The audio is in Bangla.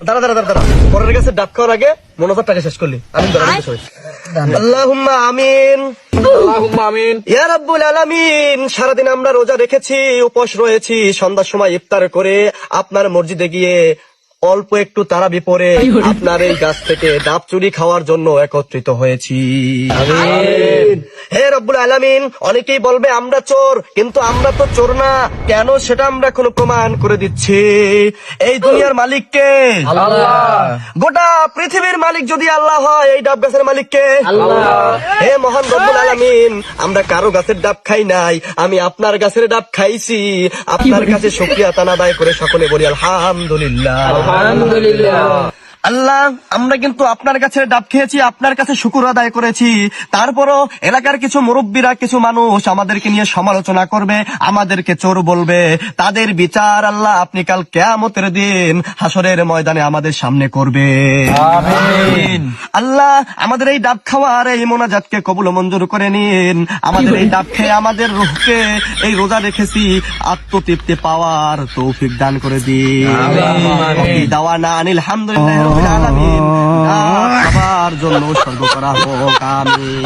দাঁড়া দাঁড়া দাঁড়া দাঁড়া, পরের কাছে ডাব খাওয়ার আগে মনোভাব টাকা শেষ করলি। আমি আল্লাহুম্মা আমিন, আল্লাহুম্মা আমিন। ইয়া রাব্বুল আলামিন। সারাদিন আমরা রোজা রেখেছি, উপোস রয়েছি, সন্ধ্যার সময় ইফতার করে আপনার মসজিদে গিয়ে অল্প একটু তারাবি পরে আপনার এই গাছ থেকে ডাব চুরি খাওয়ার জন্য একত্রিত হয়েছি। হে রব্বুল আলামিন, অনেকেই বলবে আমরা চোর, কিন্তু আমরা তো চোর না। কেন সেটা আমরা এখন প্রমাণ করে দিচ্ছি। এই দুনিয়ার মালিক কে? আল্লাহ। গোটা পৃথিবীর মালিক যদি আল্লাহ হয়, এই ডাব গাছের মালিক কে? আল্লাহ। হে মহান রব্বুল আলামিন, আমরা কারো গাছের ডাব খাই নাই, আমি আপনার গাছের ডাব খাইছি। আপনার কাছে শুকরিয়া তানা আদায় করে সকলে বলি আলহামদুলিল্লাহ। আলহামদুলিল্লাহ। আল্লাহ, আমরা কিন্তু আপনার কাছে ডাব খেয়েছি, আপনার কাছে শুকর আদায় করেছি। তারপরও এলাকার কিছু মুরব্বীরা, কিছু মানুষ আমাদেরকে নিয়ে সমালোচনা করবে, আমাদেরকে চোর বলবে। তাদের বিচার আল্লাহ আপনি কাল কিয়ামতের দিন হাসরের ময়দানে আমাদের সামনে করবে। আমিন। আল্লাহ, আমাদের এই ডাব খাওয়ার এই মোনাজাতকে কবুল ও মঞ্জুর করে নিন। আমাদের এই ডাব খেয়ে আমাদের রূহকে এই রোজা রেখেছি আত্মতৃপ্তি পাওয়ার তৌফিক দান করে দিন। আমিন। দাওয়ানা আনিল হামদুলিল্লাহি রাব্বিল আলামিন। খাবার জন্য উৎসর্গ করা হোক। আমিন।